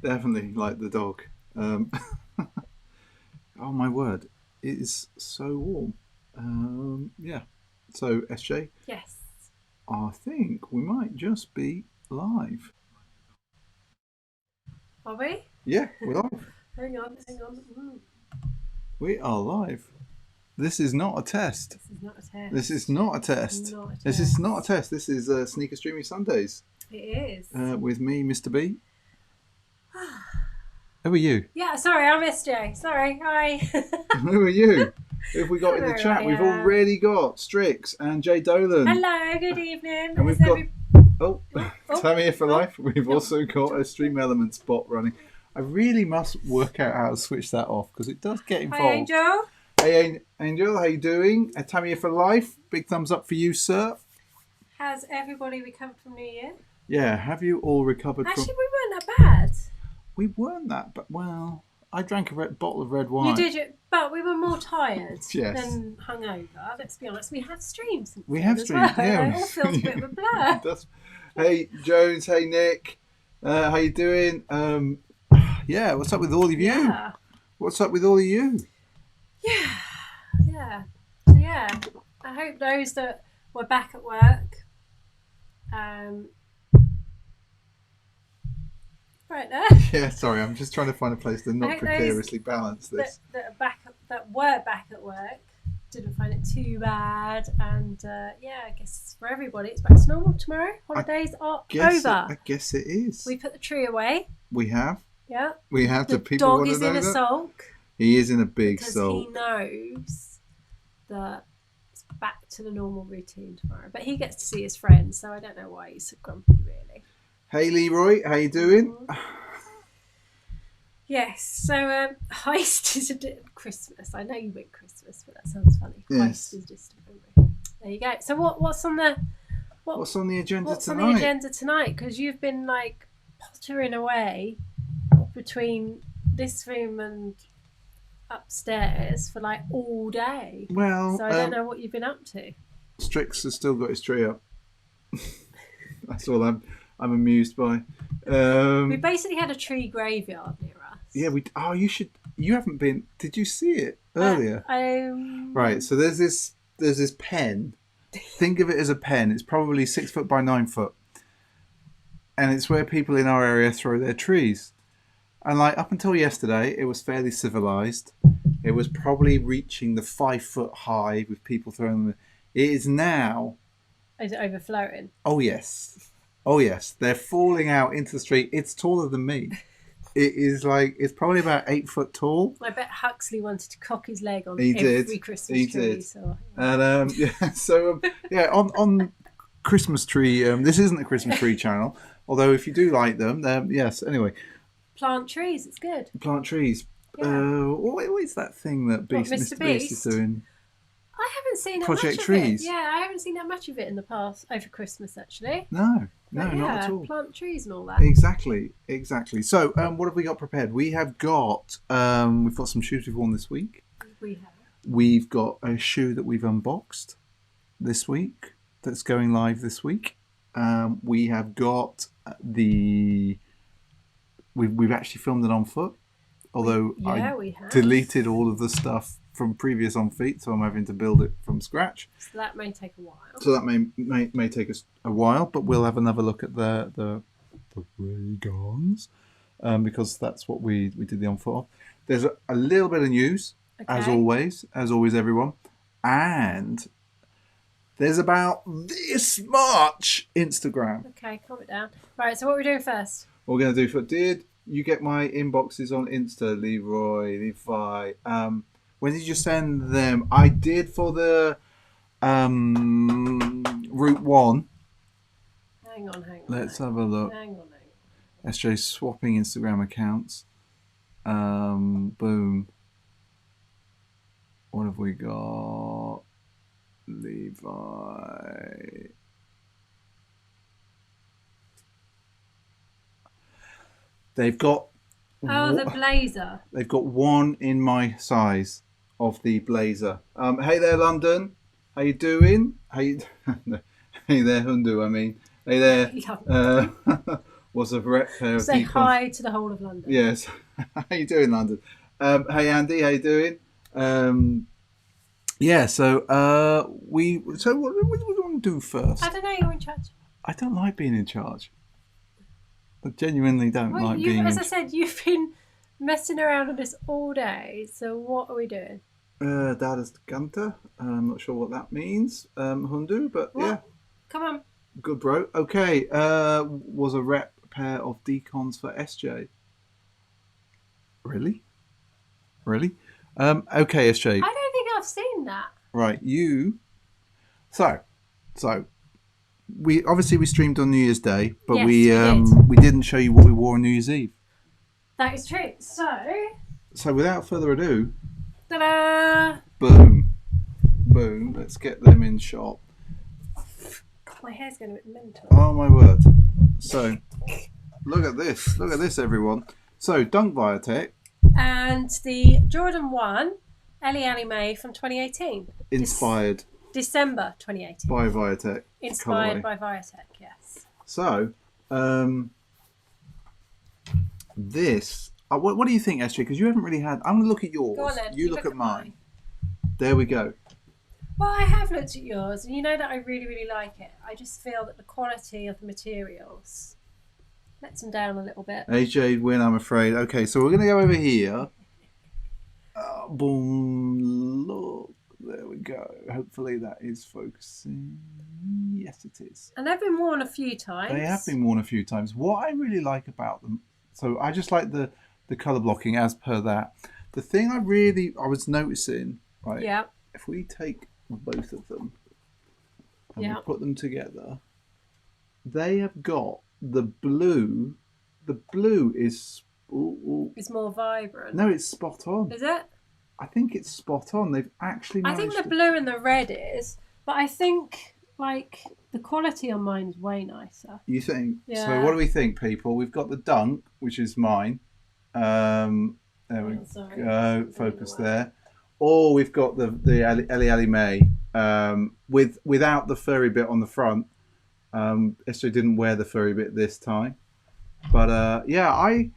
Definitely like the dog. Um, oh my word, it is so warm. Yeah. So SJ, Yes. I think we might just be live. Are we? Yeah, we're live. Hang on, hang on. We are live. This is not a test. This is not a test. This is not a This is test. not a test. This is not a test. This is Sneaker Streaming Sundays It is. with me, Mr. B. Who are you? Yeah, sorry, I missed you. Sorry, hi. Who are you? Who have we got in the Hello, chat? I We've am. already got Strix and Jay Dolan. Hello, good evening. And we've Is got Oh. Tammy for life. We've also got a Stream Elements bot running. I really must work out how to switch that off because it does get involved. Hi, Angel. Hey Angel, how you doing? Tammy for life. Big thumbs up for you, sir. Has everybody recovered from New Year? Yeah, have you all recovered Actually, from? we weren't that bad. We weren't that, but well, I drank a bottle of red wine. You did, but we were more tired Yes. than hungover. Let's be honest. We have streams. Since We then have as streamed, well. yeah. It all feels a bit of a blur. Hey Jones, hey Nick, how you doing? Yeah, what's up with all of you? Yeah. What's up with all of you? Yeah. So yeah, I hope those that were back at work, right there, Yeah, sorry, I'm just trying to find a place to not I hope those precariously balance this. that were back at work didn't find it too bad, and yeah, I guess for everybody it's back to normal tomorrow. Holidays are over. I guess it is. We put the tree away. We have. Yeah. We have The to. People dog want to is know in a that? sulk He is in a big because sulk. he knows that it's back to the normal routine tomorrow. But he gets to see his friends, so I don't know why he's so grumpy, really. Hey Leroy, how you doing? Yes, so heist is a bit of Christmas. I know you went Christmas, but that sounds funny. Yes. Heist is distant memory. There you go. So what's on the What's on the agenda what's tonight? on the agenda tonight? Because you've been like pottering away between this room and upstairs for like all day. Well, So I don't know what you've been up to. Strix has still got his tree up. That's all I'm amused by. We basically had a tree graveyard near us. Yeah, we. Oh, you should. You haven't been. Did you see it earlier? Right. So there's this pen. Think of it as a pen. It's probably 6 foot by 9 foot, and it's where people in our area throw their trees. And like up until yesterday, it was fairly civilized. It was probably reaching the 5 foot high with people throwing them. It is now. Is it overflowing? Oh yes. Oh yes. They're falling out into the street. It's taller than me. It is like it's probably about 8 foot tall. I bet Huxley wanted to cock his leg on He every did. Christmas He tree. did. So, And yeah, so yeah, on Christmas tree. This isn't a Christmas tree channel, although if you do like them, yes. Anyway, plant trees. It's good. plant trees. Yeah. What is that thing that What, Mr. Beast is doing? I haven't seen that Project much Trees. of it. Yeah, I haven't seen that much of it in the past over Christmas actually. No, But not yeah, at all. plant trees and all that. Exactly. So, what have we got prepared? We've got some shoes we've worn this week. We have. We've got a shoe that we've unboxed this week that's going live this week. We have got we've actually filmed it on foot, although We have. deleted all of the stuff from previous on feet, so I'm having to build it from scratch. So that may take a while. So that may take us a while, but we'll have another look at the Ray-Gons, because that's what we did the on foot of. There's a little bit of news, as always, everyone, and there's about this much Instagram. Okay, calm it down. Right, so what are we doing first? What we're going to do for did you get my inboxes on Insta, Levi? When did you send them? I did for the Route 1. Hang on. Let's have a look. Hang on. SJ swapping Instagram accounts. Boom. What have we got? Levi. They've got. Oh, the blazer. They've got one in my size of the blazer. Hey there, London. How you doing? Hey there, Hundu. I mean, hey there. was a rep pair of Say hi to the whole of London. Yes. How you doing, London? Hey, Andy, how you doing? Yeah, so what do we want to do first? I don't know, you're in charge. I don't like being in charge. I genuinely don't like being in charge. As I said, you've been messing around on this all day, so what are we doing? Dadas Ganta. I'm not sure what that means, Hundu, but what? Yeah. Come on. Good, bro. Okay, was a rep pair of decons for SJ. Really? Okay, SJ. I don't think I've seen that. Right, you. So, we streamed on New Year's Day, but yes, we didn't show you what we wore on New Year's Eve. That is true. So without further ado, ta-da! Boom. Let's get them in shot. My hair's going to be mental. Oh my word! So, look at this, everyone. So, Dunk Viatek. And the Jordan 1 Ellie May from 2018. Inspired. December 2018. By Viatek. Inspired by Viatek, yes. So, this... what do you think, SJ? Because you haven't really had... I'm going to look at yours. Go on then. You look at mine. There we go. Well, I have looked at yours, and you know that I really, really like it. I just feel that the quality of the materials lets them down a little bit. AJ win, I'm afraid. Okay, so we're going to go over here. Boom. Look. There we go. Hopefully that is focusing. Yes, it is. And they've been worn a few times. They have been worn a few times. What I really like about them, so I just like the colour blocking as per that. The thing I was noticing, right? Yeah. If we take both of them and we put them together, they have got the blue. The blue is... It's more vibrant. No, it's spot on. Is it? I think it's spot on. They've actually managed... I think the blue and the red is, but I think like the quality on mine is way nicer. You think? Yeah. So what do we think, people? We've got the Dunk, which is mine. There we go. Focus there. Or we've got the Ellie May without the furry bit on the front. Esther didn't wear the furry bit this time, but yeah, I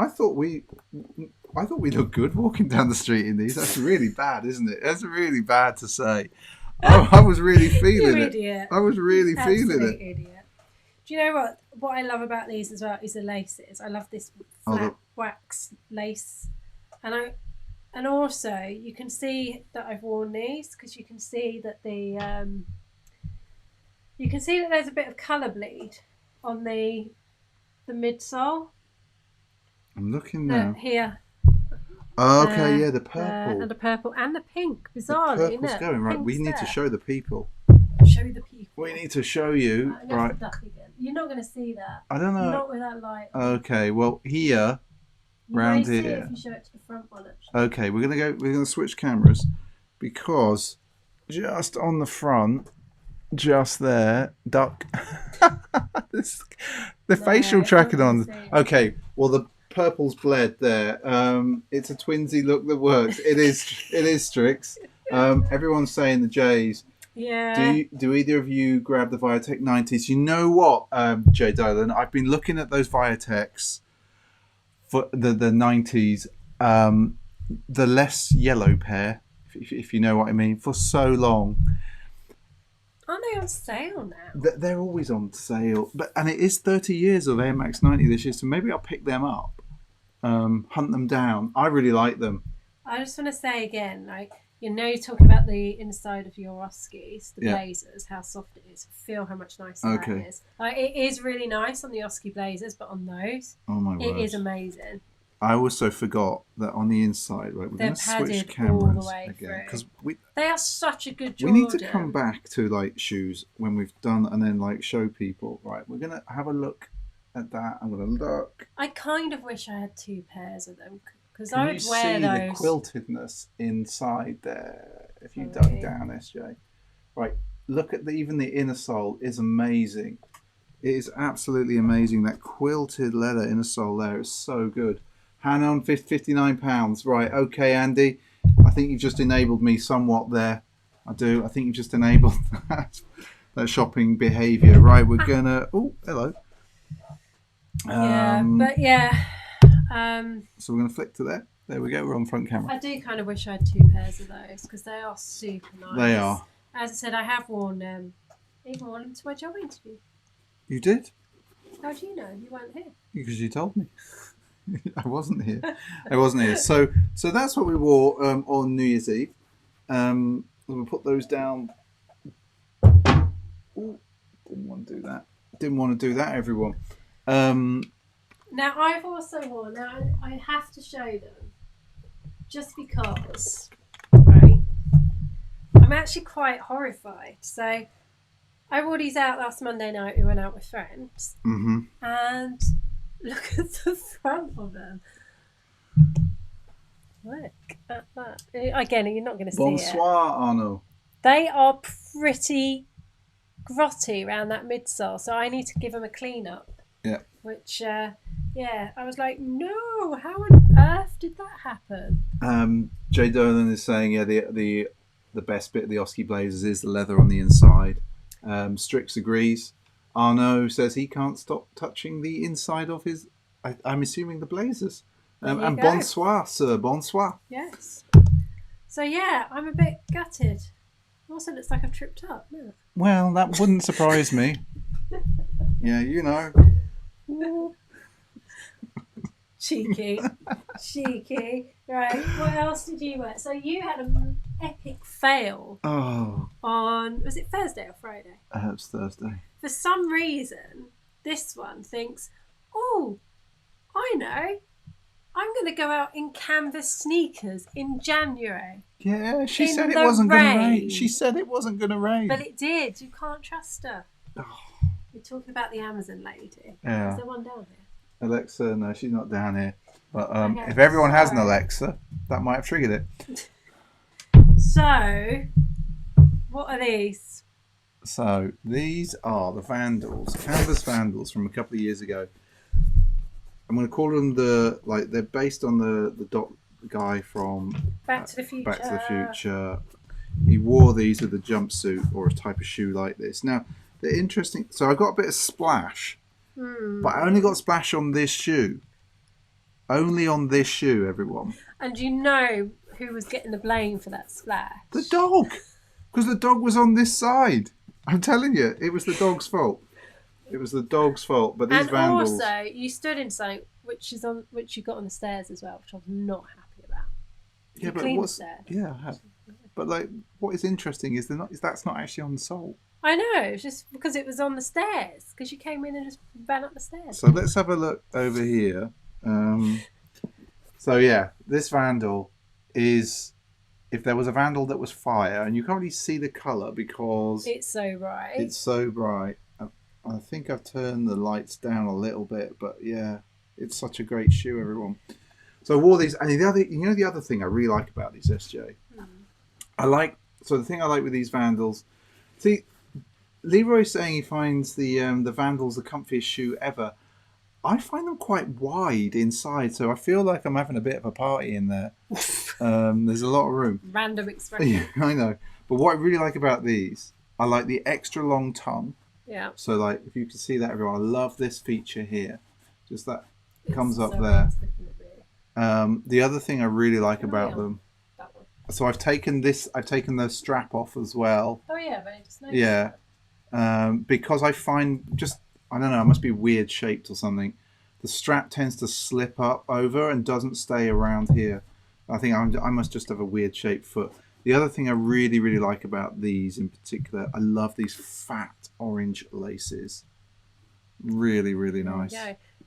thought we looked good walking down the street in these. That's really bad, isn't it? That's really bad to say. I was really feeling it. Idiot. I was really feeling it. Idiot. Do you know what? What I love about these as well is the laces. I love this flat wax lace, and also you can see that I've worn these because you can see that there's a bit of colour bleed on the midsole. I'm looking now. Here. Oh, okay, yeah, the purple. And the purple and the pink, bizarrely, the purple's going, right, we need to show the people. Show the people. We need to show you, right. Duck again. You're not going to see that. I don't know. Not with that light. Okay, well, here, round here. See it if you show it to the front one, actually. Okay, we're going to switch cameras because just on the front, just there, duck. The facial tracking on. Okay, well, the purple's bled there. It's a twinsy look that works. It is Strix. Everyone's saying the J's. Yeah. Do either of you grab the Viatek 90s? You know what, Jay Dolan? I've been looking at those Viateks for the 90s, the less yellow pair, if you know what I mean, for so long. Aren't they on sale now? They're always on sale, and it is 30 years of Air Max 90 this year, so maybe I'll pick them up, hunt them down. I really like them. I just want to say again, like, you know, you're talking about the inside of your Oskis, the blazers, how soft it is. Feel how much nicer that is. Like, it is really nice on the Oski blazers, but on those, it is amazing. I also forgot that on the inside, right, we're going to switch cameras again because they are such a good Jordan. We need to come back to like shoes when we've done and then like show people. Right, we're going to have a look at that. I'm going to look. I kind of wish I had two pairs of them because I would wear those. Can you see the quiltedness inside there if you dug down, SJ? Right, look at even the inner sole is amazing. It is absolutely amazing. That quilted leather inner sole there is so good. Hand on £59. Right, okay, Andy. I think you've just enabled me somewhat there. I do. I think you've just enabled that. shopping behaviour. Right, we're gonna. Oh, hello. So we're gonna flick to there. There we go. We're on front camera. I do kind of wish I had 2 pairs of those because they are super nice. They are. As I said, I have worn even worn them to my job interview. You did? How do you know? You weren't here. Because you told me. I wasn't here. So that's what we wore on New Year's Eve. We'll put those down. Ooh, didn't want to do that, everyone. Now, I've also worn... Now, I have to show them. Just because... Right? I'm actually quite horrified. So, I wore these out last Monday night. We went out with friends. Mm-hmm. And look at the front of them. Look at that. Again, you're not going to see it. Bonsoir, Arnaud. They are pretty grotty around that midsole. So, I need to give them a clean up. Yeah. Which... I was like, no, how on earth did that happen? Jay Dolan is saying, the best bit of the Oski Blazers is the leather on the inside. Strix agrees. Arnaud says he can't stop touching the inside of his, I'm assuming, the Blazers. And bonsoir, sir, bonsoir. Yes. So, I'm a bit gutted. Also looks like I've tripped up. Look. Well, that wouldn't surprise me. Yeah, you know. Cheeky. Right, what else did you wear? So you had an epic fail on, was it Thursday or Friday? It was Thursday. For some reason, this one thinks, oh, I know, I'm going to go out in canvas sneakers in January. Yeah, she said it wasn't going to rain. She said it wasn't going to rain. But it did. You can't trust her. We're talking about the Amazon lady. Yeah. Is there one down here? Alexa, no, she's not down here. But if everyone has an Alexa, that might have triggered it. So, what are these? So, these are the Vandals, canvas Vandals from a couple of years ago. I'm going to call them they're based on the Doc guy from Back to the Future. He wore these with a jumpsuit or a type of shoe like this. Now, they're interesting. So, I got a bit of splash. But I only got splash on this shoe. Only on this shoe, everyone. And you know who was getting the blame for that splash? The dog. Because the dog was on this side. I'm telling you, it was the dog's fault. But these Vandals... And also, you stood in something which you got on the stairs as well, which I was not happy about. Yeah, but what's... Yeah, I have. But what is interesting is that's not actually on the sole. I know, it's just because it was on the stairs, because you came in and just ran up the stairs. So let's have a look over here. This Vandal is, if there was a Vandal that was fire, and you can't really see the colour because... It's so bright. I think I've turned the lights down a little bit, but yeah, it's such a great shoe, everyone. So I wore these, and the other thing I really like about these, SJ, the thing I like with these Vandals, see, Leroy's saying he finds the Vandals the comfiest shoe ever. I find them quite wide inside, so I feel like I'm having a bit of a party in there. There's a lot of room. Random expression. Yeah, I know. But what I really like about these, I like the extra long tongue. Yeah. So, if you can see that, everyone, I love this feature here. Just that comes up there. The other thing I really like about them. So I've taken the strap off as well. Oh yeah, but I just noticed. Yeah. Because I find I don't know, it must be weird shaped or something. The strap tends to slip up over and doesn't stay around here. I think I must just have a weird shaped foot. The other thing I really, really like about these in particular, I love these fat orange laces. Really, really nice.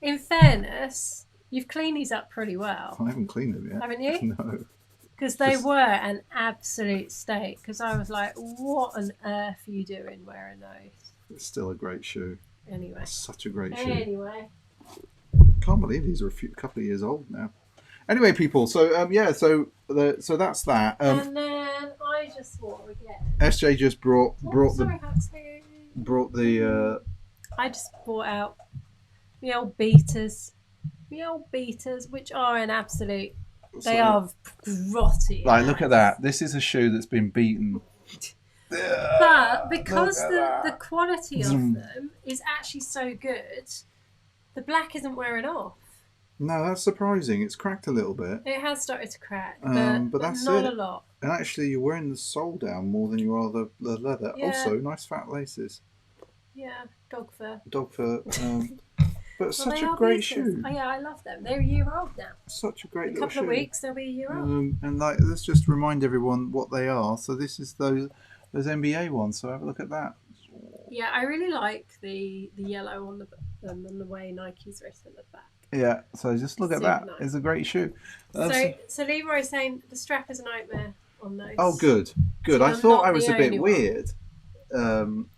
In fairness, you've cleaned these up pretty well. I haven't cleaned them yet. Haven't you? No. Because they were an absolute state. Because I was like, what on earth are you doing wearing those? It's still a great shoe. Anyway. It's such a great shoe. Anyway. Can't believe these are a couple of years old now. Anyway, people, so that's that. And then I just swore again. SJ just brought the I just brought out the old beaters. Which are an absolute... They are grotty. Look at that. This is a shoe that's been beaten. But because the quality of them is actually so good, the black isn't wearing off. No, that's surprising. It's cracked a little bit. It has started to crack, but that's not a lot. And actually, you're wearing the sole down more than you are the leather. Yeah. Also, nice fat laces. Yeah, dog fur. Dog fur. But such a great shoe. Oh, yeah, I love them. They're a year old now. Such a great little shoe. In a couple of weeks, they'll be a year old. And let's just remind everyone what they are. So this is those NBA ones. So have a look at that. Yeah, I really like the yellow on and the way Nike's written at the back. Yeah, so just look at that. Nice. It's a great shoe. So Leroy's saying the strap is a nightmare on those. Oh, good. So I thought I was a bit weird.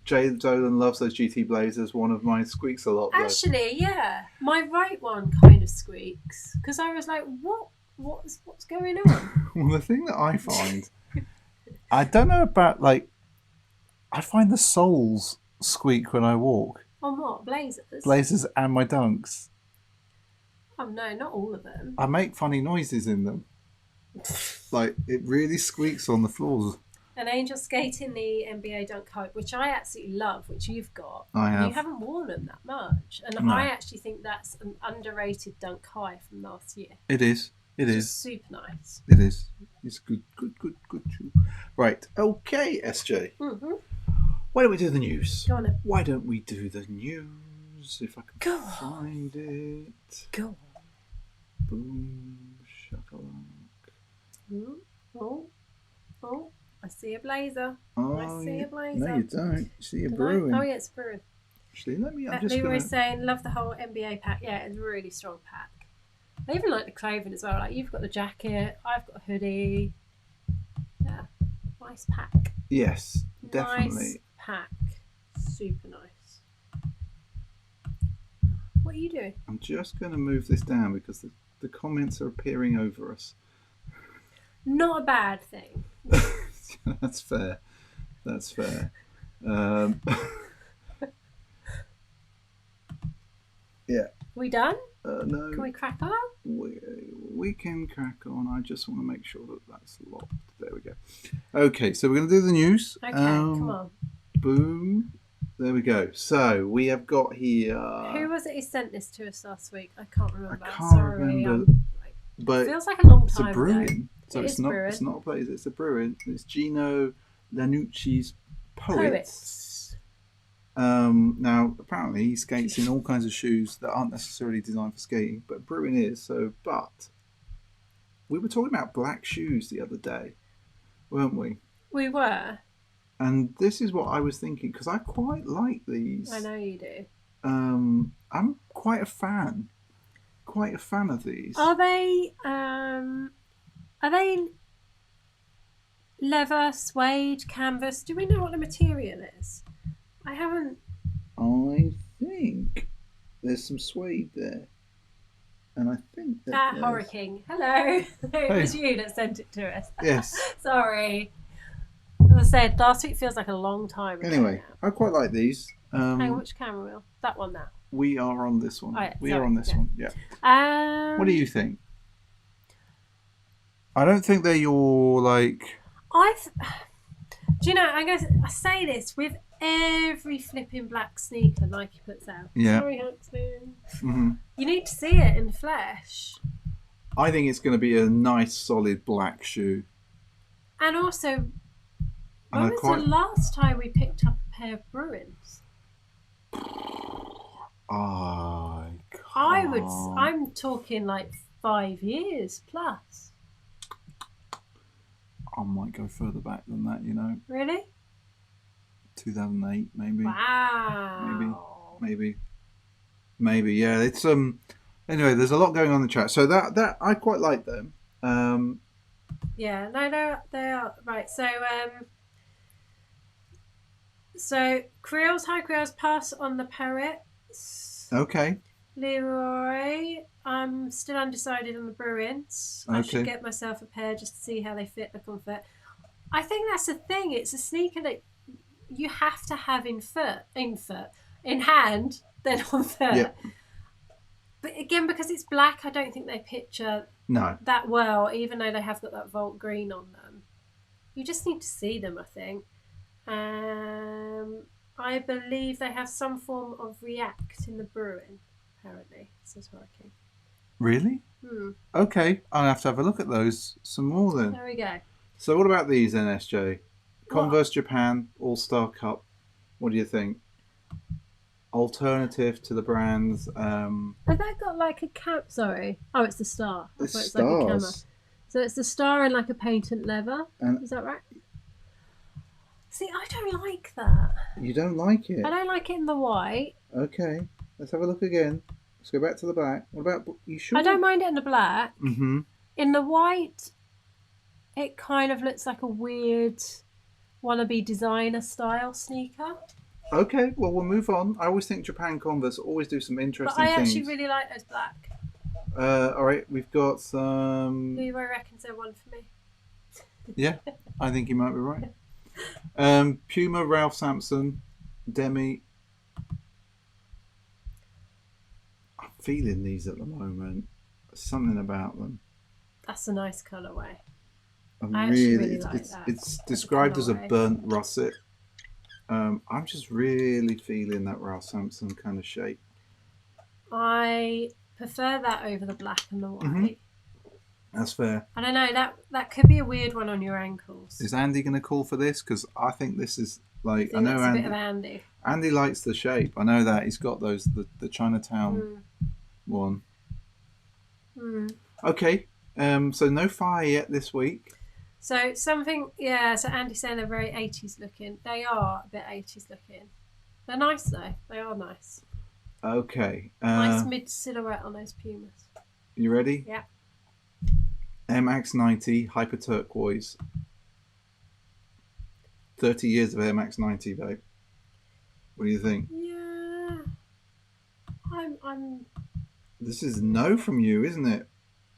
Jay Dolan loves those GT Blazers. One of mine squeaks a lot. Actually, yeah, my right one kind of squeaks because I was like, what's going on? Well, the thing that I find, I don't know about I find the soles squeak when I walk. On what? Blazers? Blazers and my Dunks. Oh no, not all of them. I make funny noises in them. It really squeaks on the floors. And Angel skating the NBA Dunk Hype, which I absolutely love, which you've got. I have. You haven't worn them that much. And no. I actually think that's an underrated Dunk High from last year. It is. It is. Super nice. It is. It's good shoe. Right. Okay, SJ. Mm-hmm. Why don't we do the news? Go on then. Why don't we do the news? If I can find it. Go on. Boom. Shakalak. Oh. I see a blazer. Oh, I see a blazer. No, you don't. You see a Bruin. Oh, yeah, it's a Bruin. Actually, let me... Leroy's saying, love the whole NBA pack. Yeah, it's a really strong pack. I even like the clothing as well. Like, you've got the jacket. I've got a hoodie. Yeah. Nice pack. Yes, definitely. Nice pack. Super nice. What are you doing? I'm just going to move this down because the comments are appearing over us. Not a bad thing. That's fair. Yeah. We done? No. Can we crack on? We can crack on. I just want to make sure that that's locked. There we go. Okay, so we're going to do the news. Okay, come on. Boom. There we go. So we have got here... Who was it who sent this to us last week? I can't remember. I can't remember. But it feels like a long time it's a Bruin. Ago. So it's not a blazer, it's a Bruin. It's Gino Lanucci's Poets. Now, apparently he skates in all kinds of shoes that aren't necessarily designed for skating, but Bruin is. But we were talking about black shoes the other day, weren't we? We were. And this is what I was thinking, because I quite like these. I know you do. I'm quite a fan of these. Are they leather, suede, canvas? Do we know what the material is? I haven't... I think there's some suede there. And I think that Hurricane. Hello. It was you that sent it to us. Yes. Sorry. As I said, last week feels like a long time ago. Anyway, I quite like these. Hang on, which camera wheel? That one now. We are on this one. Oh, yeah, we are on this one, yeah. What do you think? I don't think they're your, do you know, I say this with every flipping black sneaker Nike puts out. Yeah. Sorry, Huntsman. Mm-hmm. You need to see it in the flesh. I think it's going to be a nice, solid black shoe. And also, when was the last time we picked up a pair of Bruins? I'm talking 5 years plus. I might go further back than that, you know. Really? 2008, maybe. Wow. Maybe. Yeah. It's Anyway, there's a lot going on in the chat, so that I quite like them. Yeah. No, they are right. So Creoles, hi Creoles, pass on the parrots. Okay. Leroy, I'm still undecided on the Bruins. I should get myself a pair just to see how they fit the comfort. I think that's the thing. It's a sneaker that you have to have in hand, then on foot. Yep. But again, because it's black, I don't think they picture that well, even though they have got that Volt green on them. You just need to see them, I think. I believe they have some form of react in the brewing, apparently, says Hurricane. Really? Okay, I'll have to have a look at those some more then. There we go. So what about these then, SJ? Converse Japan All-Star Cup. What do you think? Alternative to the brands. Have they got like a cap? Sorry. Oh, it's the star. It's stars. Like a camera. So it's the star in like a patent leather. Is that right? See, I don't like that. You don't like it? I don't like it in the white. Okay, let's have a look again. Let's go back to the back. What about, you sure? I don't mind it in the black. Mm-hmm. In the white, it kind of looks like a weird wannabe designer style sneaker. Okay, well, we'll move on. I always think Japan Converse always do some interesting things. But I actually really like those black. All right, we've got some... Who reckons they're one for me? Yeah, I think you might be right. Puma, Ralph Sampson, Demi. I'm feeling these at the moment. Something about them. That's a nice colourway. I really like that. It's described as a burnt russet. I'm just really feeling that Ralph Sampson kind of shape. I prefer that over the black and the white. Mm-hmm. That's fair. I don't know, that could be a weird one on your ankles. Is Andy going to call for this? Because I think this is like... I know Andy, a bit of Andy. Andy likes the shape. I know that. He's got those, the Chinatown one. Okay. So no fire yet this week. So something... Yeah, so Andy's saying they're very 80s looking. They are a bit 80s looking. They're nice though. They are nice. Okay. Nice mid-silhouette on those Pumas. You ready? Yeah. MX90 Hyper Turquoise. 30 years of Air Max 90, babe. What do you think? Yeah. I'm... This is no from you, isn't it?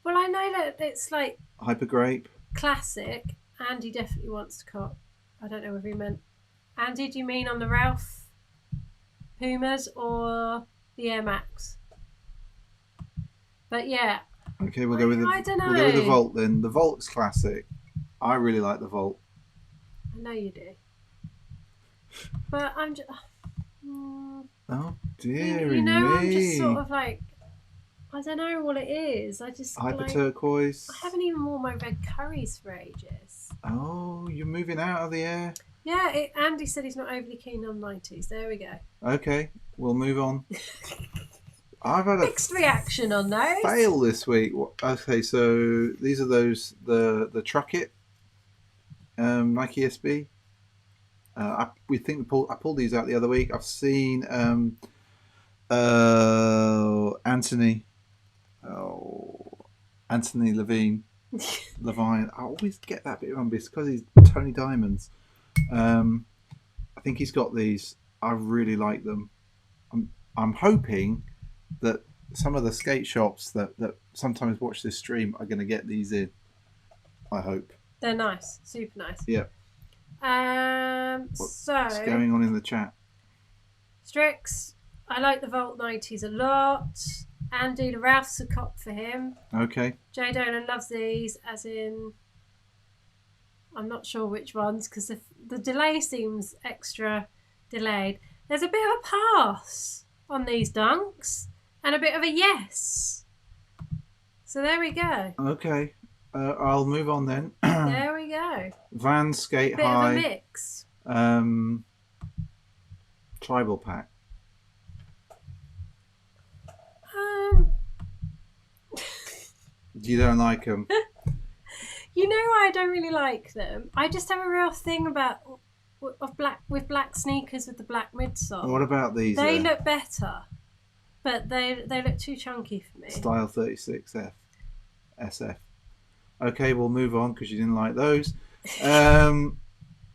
Well, I know that it's like... Hyper Grape. Classic. Andy definitely wants to cop. I don't know whether he meant... Andy, do you mean on the Ralph Pumas or the Air Max? But yeah... Okay, we'll go with the. I don't know. We'll go with the Volt then. The Volt's classic. I really like the Volt. I know you do. But I'm just. Oh dear you know, me. I'm just sort of like. I don't know what it is. I just. Hyper turquoise. I haven't even worn my red curries for ages. Oh, you're moving out of the air. Yeah, Andy said he's not overly keen on 90s. There we go. Okay, we'll move on. I've had a mixed reaction on those. Fail this week. Okay, so these are those the Truck It Nike SB. I pulled these out the other week. I've seen Anthony Levine. I always get that bit wrong because he's Tony Diamonds. I think he's got these. I really like them. I'm hoping that some of the skate shops that sometimes watch this stream are going to get these in. I hope. They're nice. Super nice. Yeah. What's going on in the chat? Strix, I like the Volt 90s a lot. Andy, the Ralph's a cop for him. Okay. Jay Dolan loves these, as in... I'm not sure which ones, because the delay seems extra delayed. There's a bit of a pass on these dunks. And a bit of a yes. So there we go. Okay. I'll move on then. There we go. Vans Skate bit High. Bit of a mix. Tribal Pack. You don't like them? You know why I don't really like them? I just have a real thing about black sneakers with the black midsole. What about these? They look better. But they look too chunky for me. Style 36F. SF. Okay, we'll move on because you didn't like those.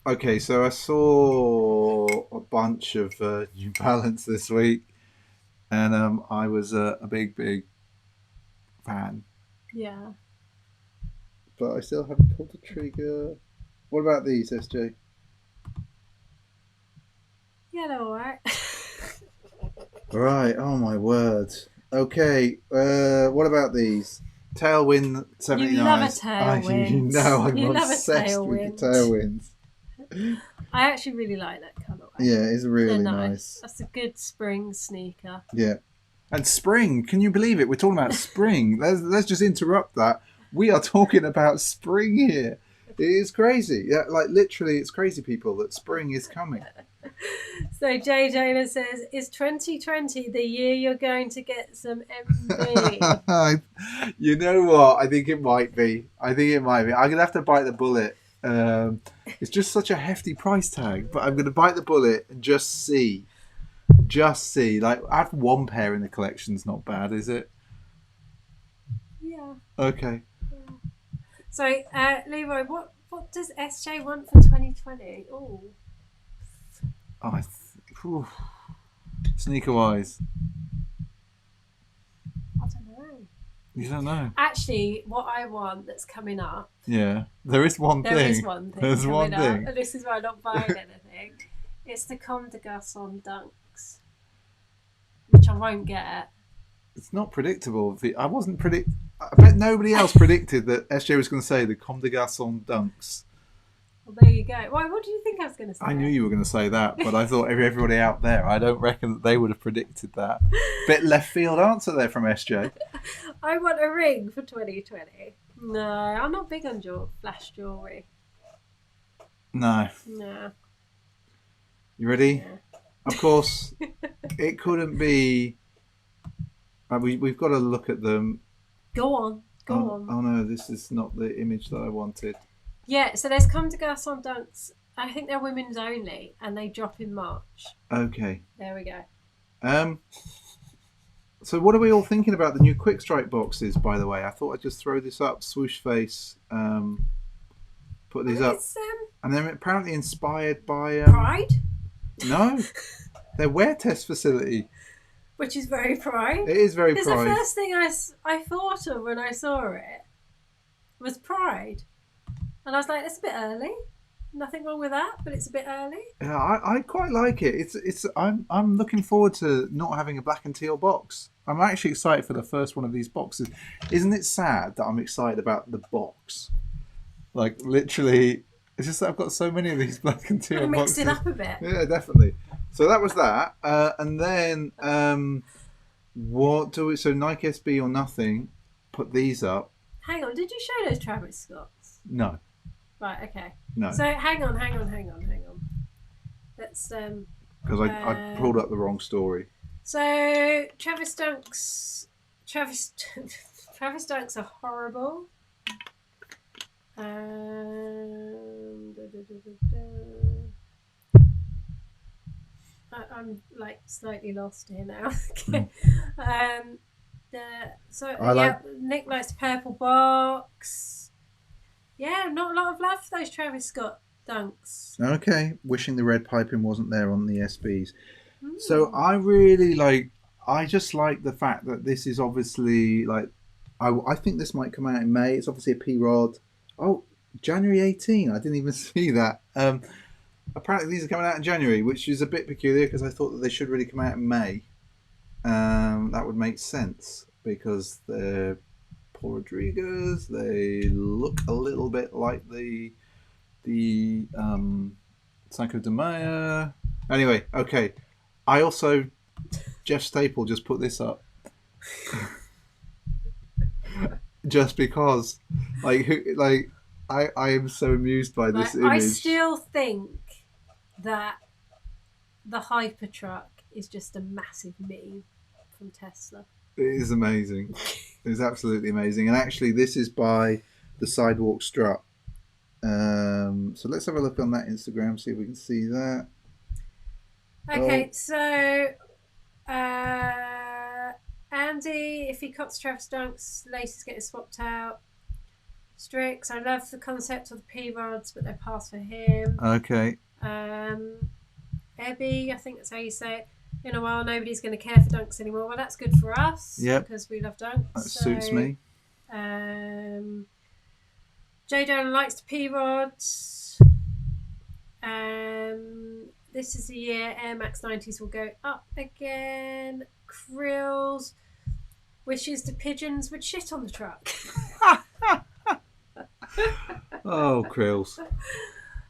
Okay, so I saw a bunch of New Balance this week. And I was a big fan. Yeah. But I still haven't pulled the trigger. What about these, SJ? Yeah, they're alright. Right, oh my word. Okay, what about these? Tailwind 79. You love a tailwind. I'm obsessed with the tailwinds. I actually really like that colour. Yeah, it's really nice. That's a good spring sneaker. Yeah. And spring, can you believe it? We're talking about spring. Let's just interrupt that. We are talking about spring here. It is crazy. Yeah, like literally, it's crazy, people, that spring is coming. So Jay Jonah says, is 2020 the year you're going to get some MB? You know what? I think it might be. I'm going to have to bite the bullet. It's just such a hefty price tag, but I'm going to bite the bullet and just see. Like, I have one pair in the collection's not bad, is it? Yeah. Okay. Yeah. So, Leroy, what does SJ want for 2020? Sneaker wise. I don't know. You don't know? Actually, what I want that's coming up. Yeah. There is one thing. There's one thing. And this is why I'm not buying anything. It's the Comme des Garçons Dunks, which I won't get. It's not predictable. I bet nobody else predicted that SJ was going to say the Comme des Garçons Dunks. Well, there you go. Why? What do you think I was going to say? I knew you were going to say that, but I thought everybody out there, I don't reckon that they would have predicted that. Bit left field answer there from SJ. I want a ring for 2020. No, I'm not big on flash jewellery. No. You ready? Yeah. Of course, it couldn't be. We've got to look at them. Go on. Oh no, this is not the image that I wanted. Yeah, so there's Comme des Garçons Dunks. I think they're women's only, and they drop in March. Okay. There we go. So what are we all thinking about the new Quick Strike boxes, by the way? I thought I'd just throw this up, swoosh face, put these up. And they're apparently inspired by... Pride? No. Their wear test facility. Which is very Pride. It is very Pride. Because the first thing I thought of when I saw it was Pride. And I was like, it's a bit early. Nothing wrong with that, but it's a bit early. Yeah, I quite like it. I'm looking forward to not having a black and teal box. I'm actually excited for the first one of these boxes. Isn't it sad that I'm excited about the box? Like, literally, it's just that I've got so many of these black and teal boxes. Mixed it up a bit. Yeah, definitely. So that was that. And then, so Nike SB or nothing, put these up. Hang on, did you show those Travis Scotts? No. Right, okay. No. So hang on. Let's because I pulled up the wrong story. So Travis Dunks are horrible. I'm like slightly lost here now. Okay. Nick likes the purple box. Yeah, not a lot of love for those Travis Scott Dunks. Okay, wishing the red piping wasn't there on the SBs. So I just like the fact that this is obviously I think this might come out in May. It's obviously a P-Rod. Oh, January 18. I didn't even see that. Apparently these are coming out in January, which is a bit peculiar because I thought that they should really come out in May. That would make sense because they're Paul Rodriguez. They look a little bit like the Cinco de Mayo. Anyway, okay. I also Jeff Staple just put this up. Just because, I am so amused by this image. I still think that the Hypertruck is just a massive meme from Tesla. It is amazing. It's absolutely amazing. And actually, this is by the Sidewalk Strut. So let's have a look on that Instagram, see if we can see that. Okay, so Andy, if he cops Travis Dunks, laces getting swapped out. Strix, I love the concept of the P-Rods, but they're passed for him. Okay. Ebby, I think that's how you say it. In a while, nobody's going to care for Dunks anymore. Well, that's good for us. Yep. Because we love Dunks. That suits me. Jay Dolan likes the P-Rods. This is the year Air Max 90s will go up again. Krills wishes the pigeons would shit on the truck. Oh, Krills.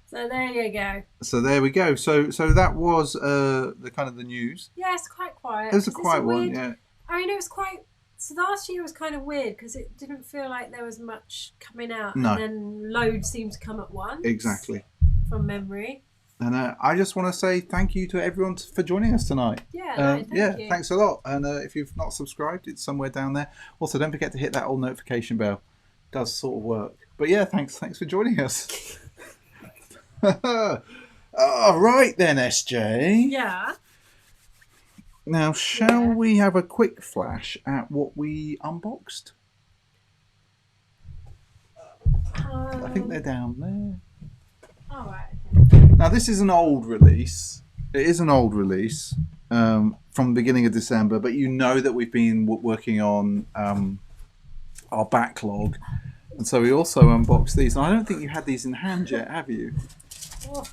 So there you go. So there we go. So that was the kind of the news. Yeah, it's quite quiet. It was a quiet one, yeah. I mean, it was quite... So last year was kind of weird because it didn't feel like there was much coming out. No. And then loads seemed to come at once. Exactly. From memory. And I just want to say thank you to everyone for joining us tonight. Yeah, thank you. Thanks a lot. And if you've not subscribed, it's somewhere down there. Also, don't forget to hit that old notification bell. It does sort of work. But yeah, thanks for joining us. All right then, SJ. Yeah. Now, shall we have a quick flash at what we unboxed? I think they're down there. All right. Now, this is an old release. It is an old release from the beginning of December, but you know that we've been working on our backlog. And so we also unboxed these. And I don't think you had these in hand yet, have you? Oh.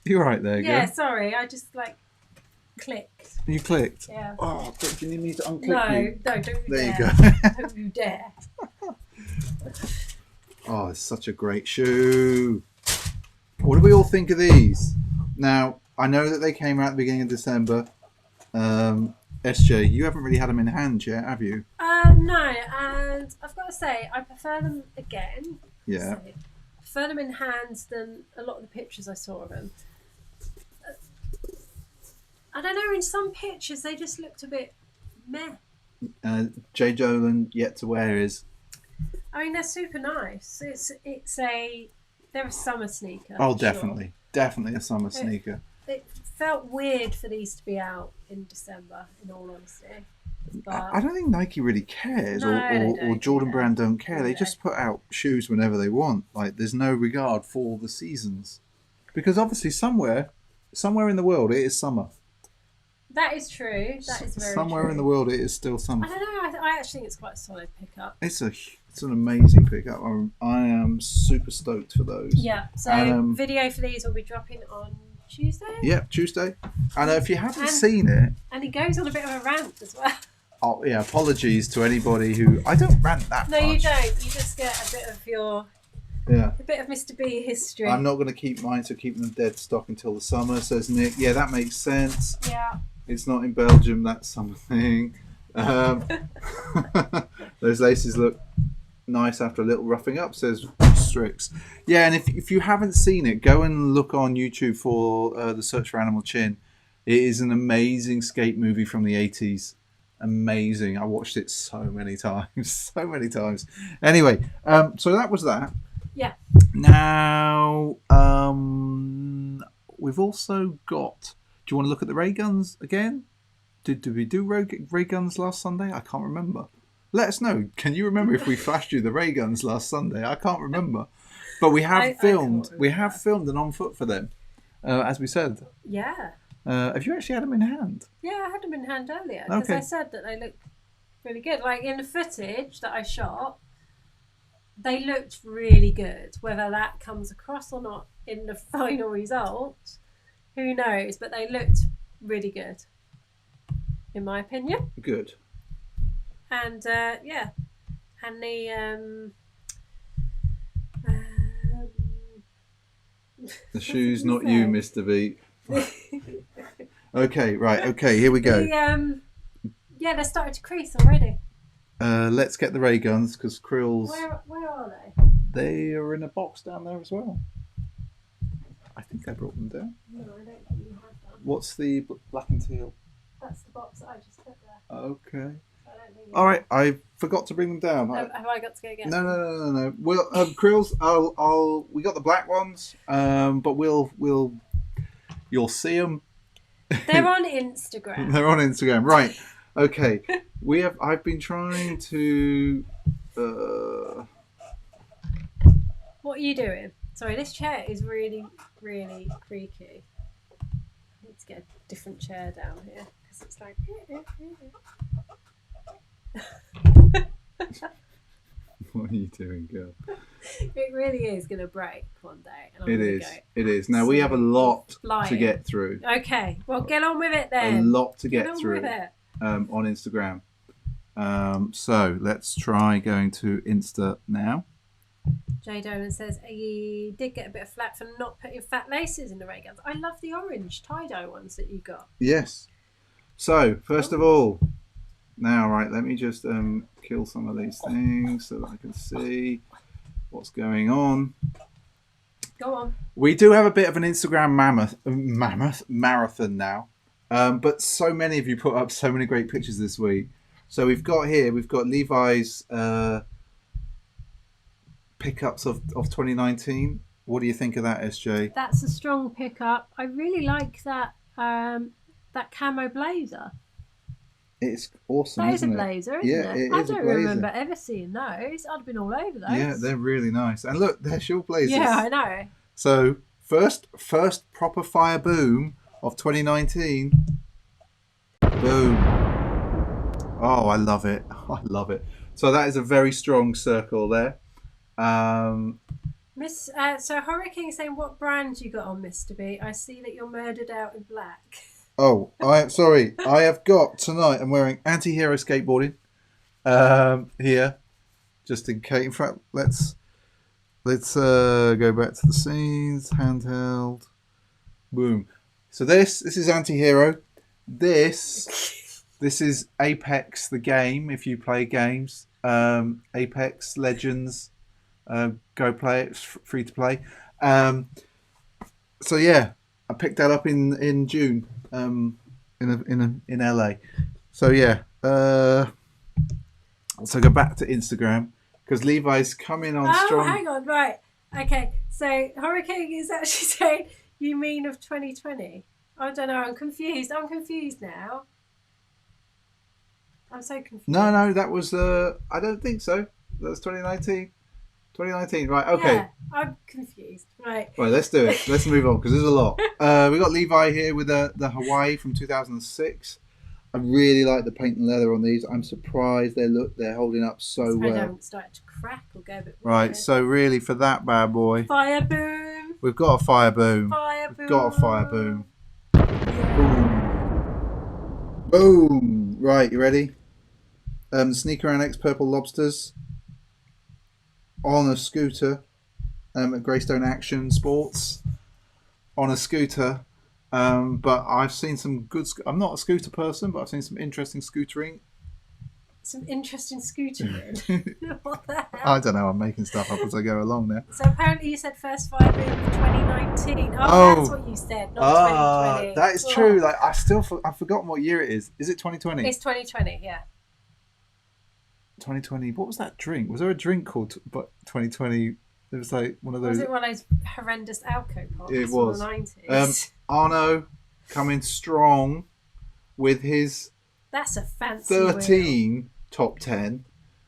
You're right there, girl. Yeah, sorry. I just clicked. You clicked? Yeah. Oh, do you need me to unclick you? No, don't you there dare. There you go. Don't you dare. Oh, it's such a great shoe. What do we all think of these? Now, I know that they came out at the beginning of December. SJ, you haven't really had them in hand yet, have you? No, and I've got to say, I prefer them again. Yeah. I prefer them in hand than a lot of the pictures I saw of them. I don't know, in some pictures they just looked a bit meh. Jay Dolan yet to wear his. I mean, they're super nice. They're a summer sneaker. Oh, definitely. Sure. Definitely a summer sneaker. It felt weird for these to be out in December, in all honesty. But I don't think Nike really cares, or Jordan Brand don't care. They just put out shoes whenever they want. Like, there's no regard for the seasons. Because obviously somewhere in the world it is summer. That is true. That is very Somewhere true. in the world it is still summer. I don't know. I actually think it's quite a solid pickup. It's an amazing pickup. I am super stoked for those. Yeah. So video for these will be dropping on Tuesday. Yeah, Tuesday. And if you haven't seen it, and he goes on a bit of a rant as well. Oh yeah, apologies to anybody who I don't rant that much. No, you don't. You just get a bit of your. Yeah. A bit of Mr. B history. I'm not going to keep mine, so keep them dead stock until the summer, says Nick. Yeah, that makes sense. Yeah. It's not in Belgium, that summer thing. Those laces look nice after a little roughing up, says Strix. Yeah, and if you haven't seen it, go and look on YouTube for The Search for Animal Chin. It is an amazing skate movie from the 80s. Amazing. I watched it so many times. Anyway, so that was that. Yeah. Now, we've also got... Do you want to look at the ray guns again? Did we do ray guns last Sunday? I can't remember. Let us know. Can you remember if we flashed you the ray guns last Sunday? I can't remember. But we have filmed an on foot for them, as we said. Yeah. Have you actually had them in hand? Yeah, I had them in hand earlier because I said that they looked really good. Like in the footage that I shot, they looked really good. Whether that comes across or not in the final result, who knows? But they looked really good, in my opinion. Good. And yeah, and the shoes, not you, Mr. V. Okay, right. Okay, here we go. Yeah, they started to crease already. Let's get the ray guns because Krill's. Where are they? They are in a box down there as well. I think I brought them down. No, I don't think you have them. What's the black and teal? That's the box that I just put there. Okay. All right, I forgot to bring them down. Have I got to go again? No. Well, Krill's. We got the black ones, but you'll see them. They're on Instagram. They're on Instagram, right? Okay. I've been trying to. What are you doing? Sorry, this chair is really, really creaky. I need to get a different chair down here because it's like. What are you doing, girl? It really is going to break one day. And It is. Now, we have a lot to get through. Okay. Well, get on with it then. A lot to get through on Instagram. So, let's try going to Insta now. Jay Dolan says he did get a bit of flack for not putting fat laces in the ray guns. I love the orange tie-dye ones that you got. Yes. So, first of all, now, right, let me just kill some of these things so that I can see what's going on. Go on. We do have a bit of an Instagram marathon now, but so many of you put up so many great pictures this week. So we've got Levi's pickups of 2019. What do you think of that, SJ? That's a strong pickup. I really like that that camo blazer. It's awesome. That is a blazer, isn't it? I don't remember ever seeing those. I'd have been all over those. Yeah, they're really nice. And look, they're your blazers. Yeah, I know. So first proper fire boom of 2019. Boom. Oh, I love it. I love it. So that is a very strong circle there. So Hurricane is saying, what brand you got on, Mr. B? I see that you're murdered out in black. Oh, sorry. I have got tonight. I'm wearing anti-hero skateboarding here, just in case. In fact, let's go back to the scenes. Handheld. Boom. So this is anti-hero. This is Apex the game. If you play games, Apex Legends, go play it. It's free to play. So yeah, I picked that up in June. In LA. So yeah. So go back to Instagram because Levi's coming on strong. Oh, hang on, right. Okay, so Hurricane is actually saying you mean of 2020. I don't know. I'm confused now. I'm so confused. No, that was I don't think so. That's 2019. 2019, right? Okay. Yeah, I'm confused. Right, let's do it. Let's move on because there's a lot. We got Levi here with the Hawaii from 2006. I really like the paint and leather on these. I'm surprised they're holding up so well. They haven't started to crack or go a bit weird. Right, so really for that bad boy, fire boom. We've got a fire boom. We've got a fire boom. Boom. Boom. Right, you ready? Sneaker Annex Purple Lobsters on a scooter at Greystone Action Sports on a scooter. But I've seen some good... I'm not a scooter person, but I've seen some interesting scootering. Some interesting scootering? What the hell? I don't know. I'm making stuff up as I go along there. So apparently you said first fire boom of 2019. Oh, that's what you said, not 2020. That is true. Like I've forgotten what year it is. Is it 2020? It's 2020, yeah. 2020. What was that drink? Was there a drink called 2020? It was like one of those. Was it one of those horrendous alcohol pops? It was. In the 90s? Arno coming strong with his. That's a fancy 13 wheel. Top 10,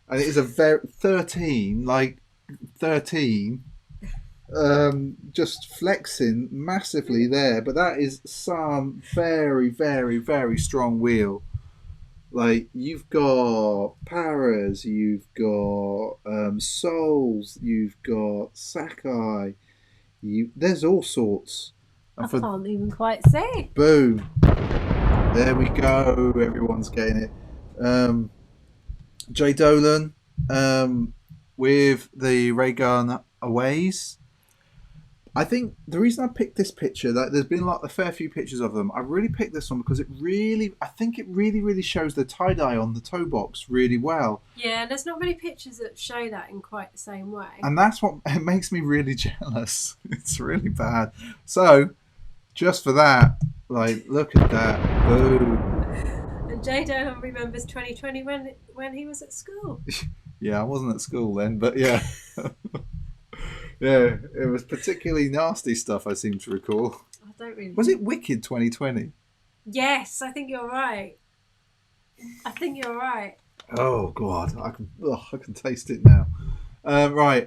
and it is a very 13, like 13. Just flexing massively there, but that is some very, very, very strong wheel. Like you've got Paras, you've got Souls, you've got Sakai. There's all sorts. I can't even quite see. Boom! There we go. Everyone's getting it. Jay Dolan with the ray gun aways. I think the reason I picked this picture, that there's been like a fair few pictures of them. I really picked this one because I think it really shows the tie-dye on the toe box really well. Yeah, and there's not many pictures that show that in quite the same way. And that's what it makes me really jealous. It's really bad. So, just for that, like, look at that. Boom. And Jay Dolan remembers 2020 when he was at school. Yeah, I wasn't at school then, but yeah. Yeah, it was particularly nasty stuff, I seem to recall. I don't really. Was it Wicked 2020? Yes, I think you're right. Oh God, I can taste it now. Right,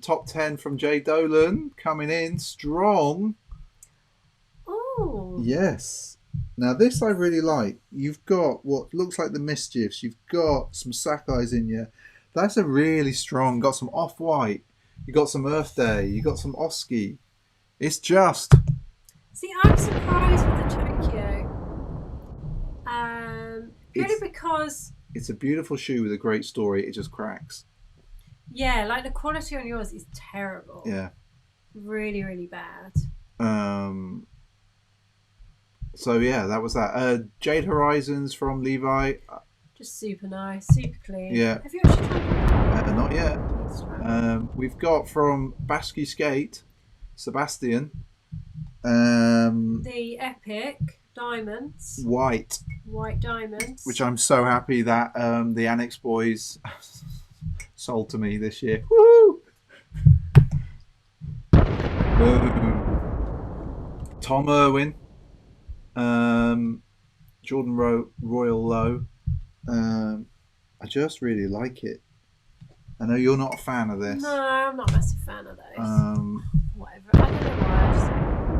top 10 from Jay Dolan coming in strong. Oh. Yes. Now this I really like. You've got what looks like the Mischiefs. You've got some Sakai's in you. That's a really strong. Got some Off-White. You got some Earth Day. You got some Oski. It's just. See, I'm surprised with the Tokyo. Purely because it's a beautiful shoe with a great story. It just cracks. Yeah, like the quality on yours is terrible. Yeah. Really, really bad. So yeah, that was that. Jade Horizons from Levi. Just super nice, super clean. Yeah. Have you actually tried it? Not yet. We've got from Basky Skate, Sebastian. The Epic Diamonds. White Diamonds. Which I'm so happy that the Annex boys sold to me this year. Woo! Tom Irwin. Jordan Royal Low. I just really like it. I know you're not a fan of this. No, I'm not a massive fan of those. Whatever. I don't know why. I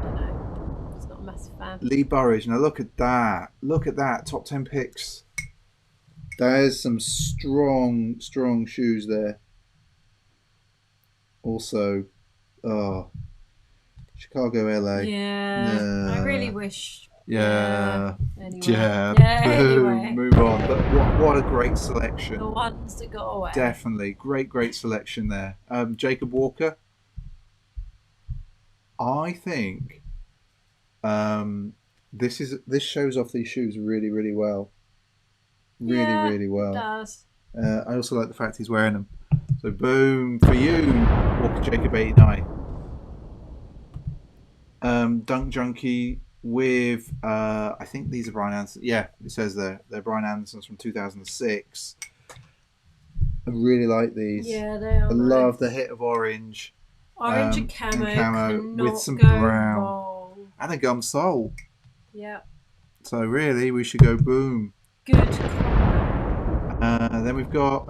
don't know. Just not a massive fan. Lee Burridge. Now look at that. Look at that. Top 10 picks. There's some strong shoes there. Also, Chicago, LA. Yeah. I really wish. Yeah. Anyway. Yeah. Anyway. Move on. But what a great selection. The ones that got away. Definitely. Great selection there. Jacob Walker. I think this shows off these shoes really well. Really well. It does. I also like the fact he's wearing them. So boom for you, Walker Jacob 89. Dunk Junkie with I think these are Brian Anderson. Yeah, it says they're Brian Andersons from 2006. I really like these. Yeah, they are. I love the hit of orange. Orange and camo with some brown wrong. and a gum sole. Yeah. So really, we should go boom. Good. Then we've got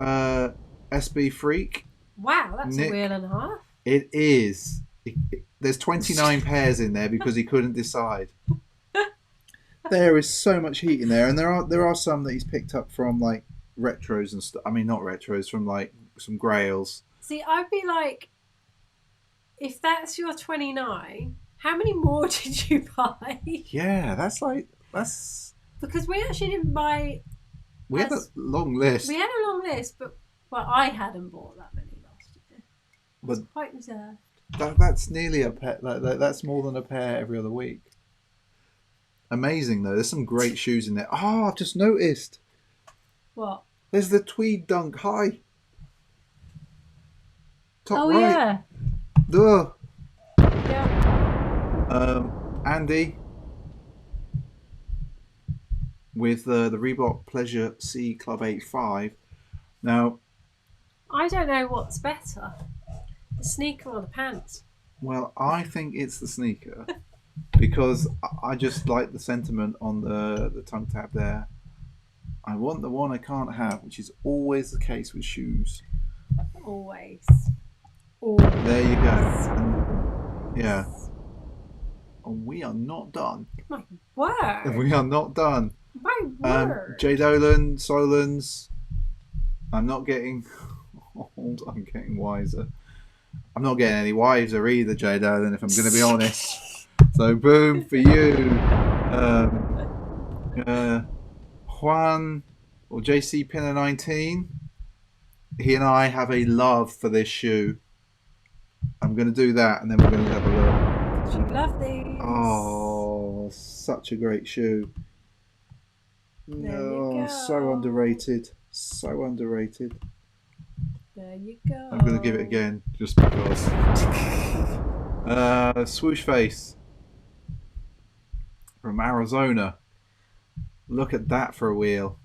SB Freak. Wow, that's a wheel and a half. It is. There's 29 pairs in there because he couldn't decide. There is so much heat in there, and there are some that he's picked up from like retros and stuff. I mean, not retros, from like some grails. See, I'd be like, if that's your 29, how many more did you buy? Yeah, that's because we actually didn't buy. We had a long list. We had a long list, but I hadn't bought that many last year. But it's quite reserved. That's nearly a pair. That's more than a pair every other week. Amazing though. There's some great shoes in there. Oh, I've just noticed. What? There's the Tweed Dunk High. Top right. Yeah. Duh. Yeah. Andy with the Reebok Pleasure C Club 85. Now, I don't know what's better, the sneaker or the pants. Well, I think it's the sneaker because I just like the sentiment on the tongue tab there. I want the one I can't have, which is always the case with shoes. Always. There you go. And, yeah. And we are not done. My word. We are not done. My word. J. Dolan, Solons. I'm not getting old. I'm getting wiser. I'm not getting any wiser either, J. Dolan, if I'm going to be honest. So boom for you. Juan or JC Pinner 19. He and I have a love for this shoe. I'm going to do that and then we're going to have a look. You love these. Oh, such a great shoe. No, so underrated. So underrated. There you go. I'm going to give it again just because. Swoosh Face from Arizona. Look at that for a wheel.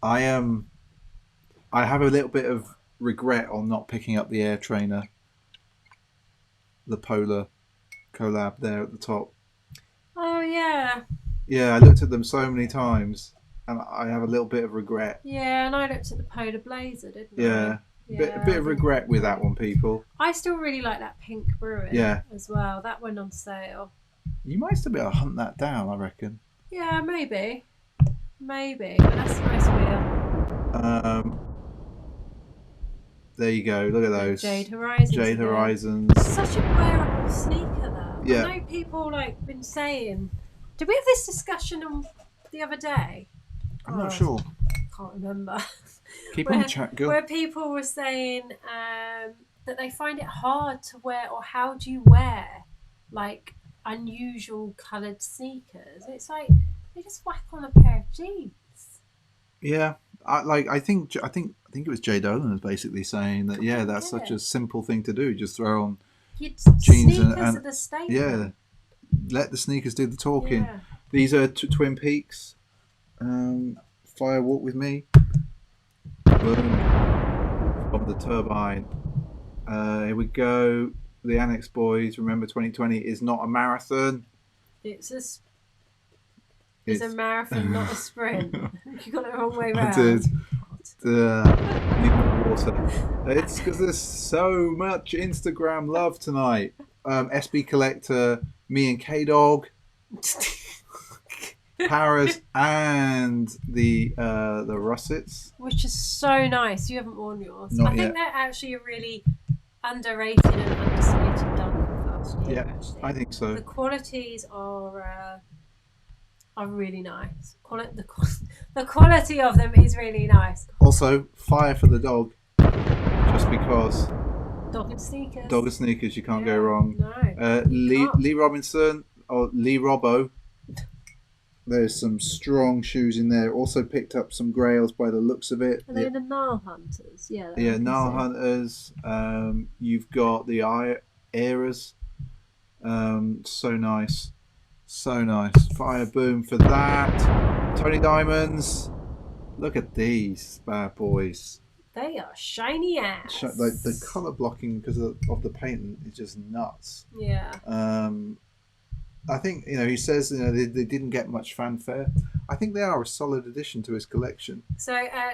I have a little bit of regret on not picking up the Air Trainer, the Polar collab there at the top. Oh yeah. Yeah, I looked at them so many times, and I have a little bit of regret. Yeah, and I looked at the Polar Blazer, didn't I? Yeah. A bit of regret with that one, people. I still really like that pink Bruin as well. That went on sale. You might still be able to hunt that down, I reckon. Yeah, maybe. Maybe, but that's a nice wheel. There you go. Look at those. Jade Horizons. Jade Horizons. Such a wearable sneaker, though. Yeah. I know people been saying. Did we have this discussion on the other day? I'm not sure. Can't remember. Keep on the chat, girl. Where people were saying that they find it hard to wear, or how do you wear like unusual coloured sneakers? It's like they just whack on a pair of jeans. Yeah, I think it was Jay Dolan was basically saying that. Yeah, that's such a simple thing to do. Just throw on jeans and are the statement. Yeah, let the sneakers do the talking. Yeah. These are Twin Peaks. Fire Walk With Me. Boom. Of the Turbine. Here we go. The Annex Boys. Remember, 2020 is not a marathon. It's a marathon, not a sprint. You got it the wrong way round. I did. Need more water. It's because there's so much Instagram love tonight. SB Collector, me and K-Dog, Paris, and the Russets. Which is so nice. You haven't worn yours. Not I think yet. they're actually a really underrated and understated dunk of last year. Yeah, actually. I think so. The qualities are really nice. The quality of them is really nice. Also, fire for the dog, just because. Dog and sneakers. Dog and sneakers, you can't go wrong. No. Lee Robinson or Lee Robbo. There's some strong shoes in there. Also picked up some Grails by the looks of it. Are they the Nile Hunters? Yeah. Yeah, Nile Hunters. You've got the Eras. So nice. So nice. Fire boom for that. Tony Diamonds. Look at these bad boys. They are shiny ass. Like the colour blocking because of the painting is just nuts. Yeah. I think he says they didn't get much fanfare. I think they are a solid addition to his collection. So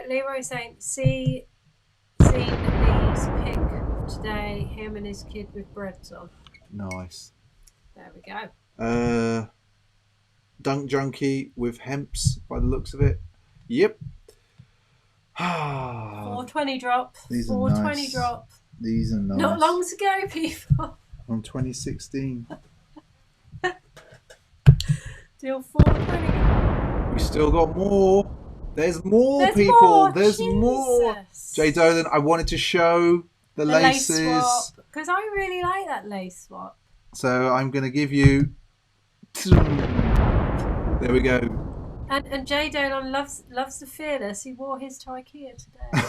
Leroy's saying, seen Lee's pic of today, him and his kid with breads on. Nice. There we go. Dunk Junkie with Hemps by the looks of it. Yep. 420 drop. These are 420 nice. Drop. These are nice. Not long to go, people. On 2016. Still 420. We still got more. There's more. There's more. Jay Dolan, I wanted to show the laces. Because I really like that lace swap. So I'm going to give you... There we go. And Jay Dolan loves the Fearless. He wore his to IKEA today.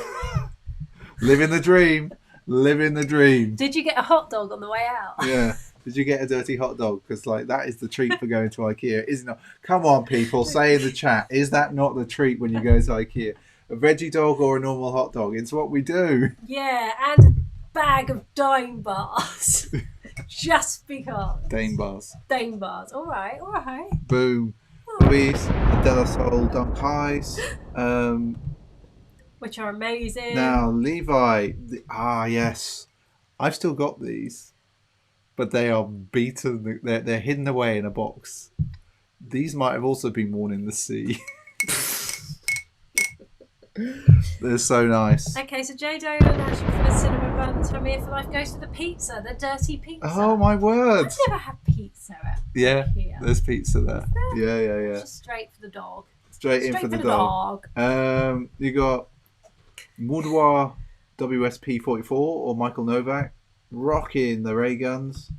Living the dream. Living the dream. Did you get a hot dog on the way out? Yeah. Did you get a dirty hot dog? Because that is the treat for going to IKEA, isn't it? Come on, people, say in the chat. Is that not the treat when you go to IKEA? A veggie dog or a normal hot dog? It's what we do. Yeah, and a bag of Dime bars. Just because. Dane bars. All right. Boom. Louise, the De La Soul Dunk Highs. Which are amazing. Now, Levi. Yes. I've still got these. But they are beaten. They're hidden away in a box. These might have also been worn in the sea. They're so nice. Okay, so Jay Dolan actually for the cinnamon buns from Here for Life goes to the pizza, the dirty pizza. Oh my word! I've never had pizza at here. There's pizza there. Yeah. Just straight for the dog. Straight in for the dog. You got Moudoir WSP 44 or Michael Novak rocking the ray guns.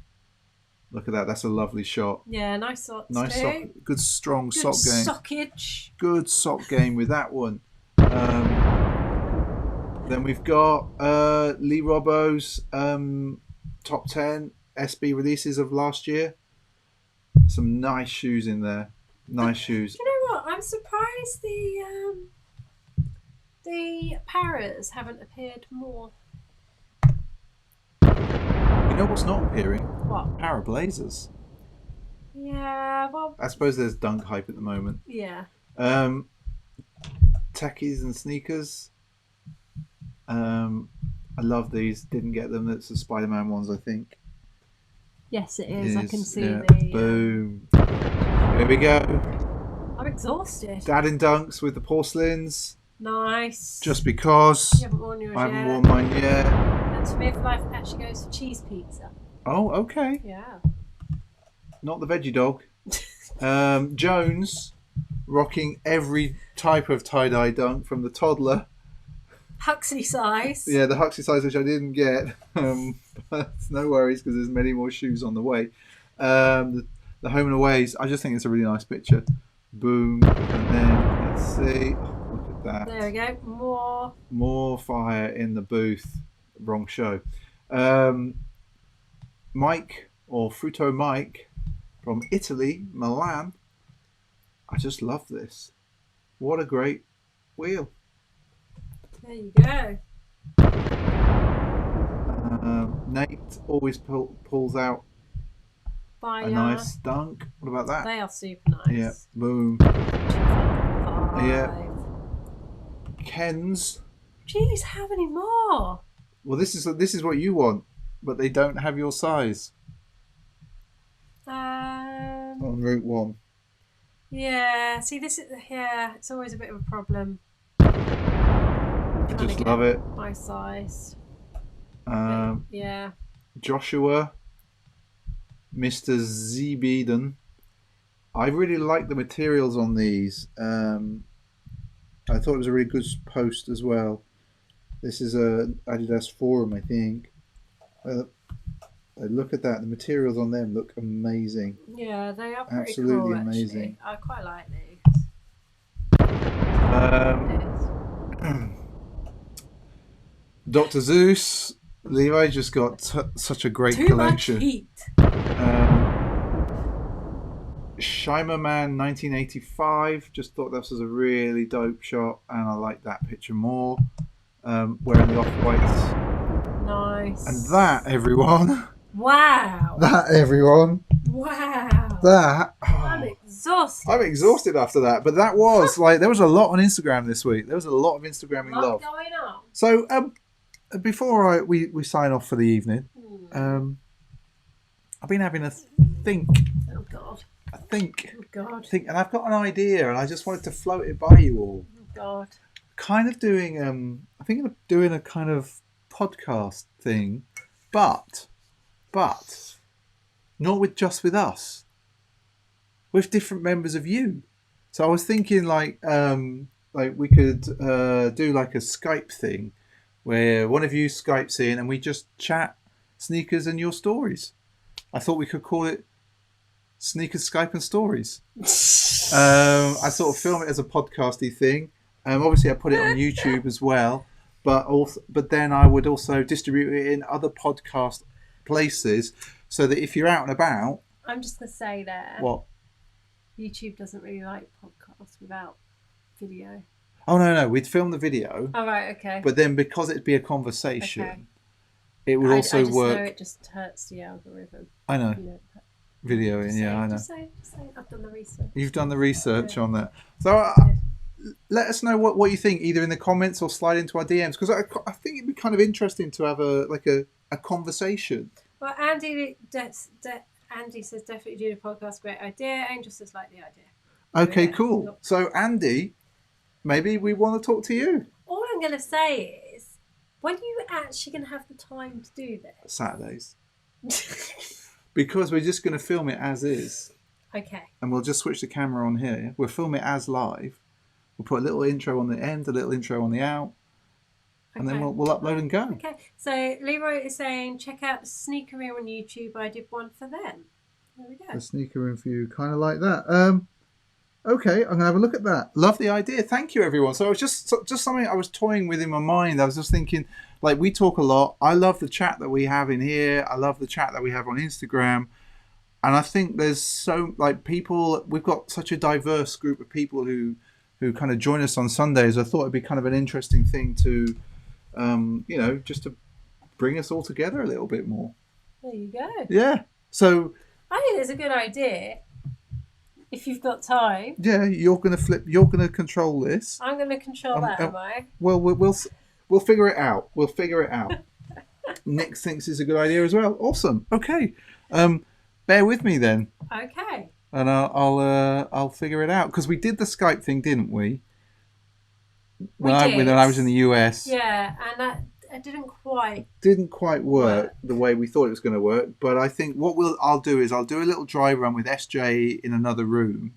Look at that. That's a lovely shot. Yeah, nice socks. Nice too. sock. Good strong sock game. Sockage. Good sock game with that one. Then we've got Lee Robbo's top 10 SB releases of last year. Some nice shoes in there. Nice shoes. You know what? I'm surprised the Paras haven't appeared more. You know what's not appearing? What? Para Blazers. Yeah, well... I suppose there's dunk hype at the moment. Yeah. Techies and sneakers. I love these. Didn't get them. It's the Spider-Man ones, I think. Yes, it is. I can see yeah. the... Boom. Here we go. I'm exhausted. Dad in dunks with the porcelains. Nice. Just because. You haven't worn yours I haven't worn mine yet. And to me, for life, actually goes for cheese pizza. Oh, okay. Yeah. Not the veggie dog. Jones rocking every type of tie-dye dunk from the toddler Huxley size. Yeah, the Huxley size, which I didn't get. But no worries, because there's many more shoes on the way. The home and aways, I just think it's a really nice picture. Boom. And then, let's see. Oh, look at that. There we go. More fire in the booth. Wrong show. Mike, or Fruto Mike, from Italy, Milan. I just love this. What a great wheel. There you go. Nate always pulls out a nice dunk. What about that? They are super nice. Yeah. Boom. 5. Yeah. Ken's. Jeez, how many more? Well, this is what you want, but they don't have your size. On Route 1. Yeah. See, it's always a bit of a problem. I just love it. My size. Yeah. Joshua, Mr. Zebeden. I really like the materials on these. I thought it was a really good post as well. This is a Adidas forum, I think. Look at that. The materials on them look amazing. Yeah, they are pretty absolutely cool, amazing. I quite like these. Dr. Zeus, Levi just got such a great collection. Much heat. Shimerman 1985, just thought this was a really dope shot, and I like that picture more. Wearing the off-whites. Nice. And that, everyone. Wow. That, everyone. Wow. That. Oh, I'm exhausted. I'm exhausted after that, but that was there was a lot on Instagram this week. There was a lot of Instagramming love going on. So before we sign off for the evening, I've been having a think. Oh God. I think. Oh God. And I've got an idea, and I just wanted to float it by you all. Oh God. Kind of doing I think I'm doing a kind of podcast thing, but not just with us, with different members of you. So I was thinking like we could do like a Skype thing where one of you Skypes in and we just chat sneakers and your stories. I thought we could call it Sneakers, Skype and Stories. I sort of film it as a podcasty thing. Obviously I put it on YouTube as well, but then I would also distribute it in other podcast places so that if you're out and about. I'm just going to say there. What? YouTube doesn't really like podcasts without video. Oh, no, we'd film the video. Oh, right, okay. But then because it'd be a conversation, it would also work. I know it just hurts the algorithm. I know. Videoing, yeah, I know. Just say, I've done the research. You've done the research on that. So let us know what you think, either in the comments or slide into our DMs, because I think it'd be kind of interesting to have a conversation. Well, Andy says definitely do the podcast. Great idea. Angel says like the idea. Okay, cool. So Andy, maybe we want to talk to you. All I'm going to say is, when are you actually going to have the time to do this? Saturdays. Because we're just going to film it as is. Okay. And we'll just switch the camera on here. We'll film it as live. We'll put a little intro on the end, a little intro on the out. And then we'll upload and go. Okay. So Leroy is saying, check out the Sneaker Room on YouTube. I did one for them. There we go. The Sneaker Room for you. Kind of like that. Okay, I'm going to have a look at that. Love the idea. Thank you, everyone. So it was just something I was toying with in my mind. I was just thinking, like, we talk a lot. I love the chat that we have in here. I love the chat that we have on Instagram. And I think there's people, we've got such a diverse group of people who kind of join us on Sundays. I thought it'd be kind of an interesting thing to, just to bring us all together a little bit more. There you go. Yeah. So I think it's a good idea. If you've got time. Yeah, you're going to control this. I'm going to control that, am I? Well, we'll figure it out. We'll figure it out. Nick thinks it's a good idea as well. Awesome. Okay. Bear with me then. Okay. And I'll figure it out, because we did the Skype thing, didn't we? When I was in the US. Yeah, and that didn't quite work the way we thought it was going to work. But I think I'll do a little dry run with SJ in another room,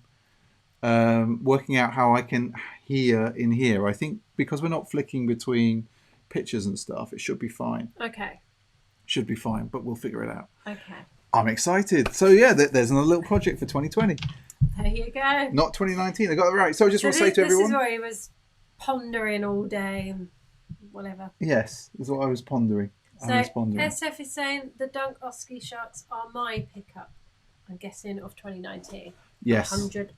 working out how I can hear in here. I think because we're not flicking between pictures and stuff, it should be fine. Okay. Should be fine, but we'll figure it out. Okay. I'm excited. So yeah, there's another little project for 2020. There you go. Not 2019. I got it right. So I just want to say to everyone. This is where he was pondering all day and whatever. Yes, that's what I was pondering. So SF is saying the Dunk Oski shirts are my pickup, I'm guessing, of 2019. Yes. 100%.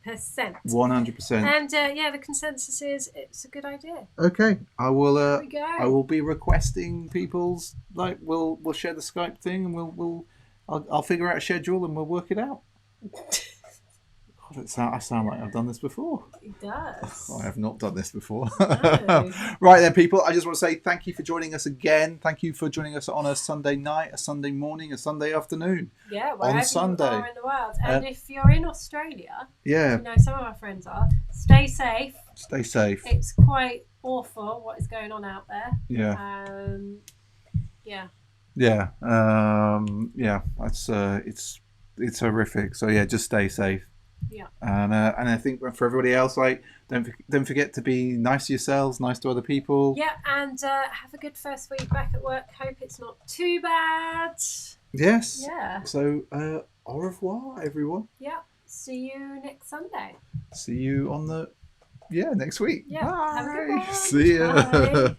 100%. And the consensus is it's a good idea. Okay. I will be requesting people's, like, we'll share the Skype thing and I'll figure out a schedule and we'll work it out. God, I sound like I've done this before. It does. I have not done this before. No. Right then, people, I just want to say thank you for joining us again. Thank you for joining us on a Sunday night, a Sunday morning, a Sunday afternoon. Yeah, wherever on Sunday. You are in the world. And if you're in Australia, yeah, some of our friends are, stay safe. Stay safe. It's quite awful what is going on out there. Yeah. Yeah. Yeah. It's horrific. So yeah, just stay safe. Yeah. And I think for everybody else, like, don't forget to be nice to yourselves, nice to other people. Yeah, and have a good first week back at work. Hope it's not too bad. Yes. Yeah. So au revoir, everyone. Yeah. See you next Sunday. See you on next week. Yeah. Bye. Have a good one. See ya. Bye.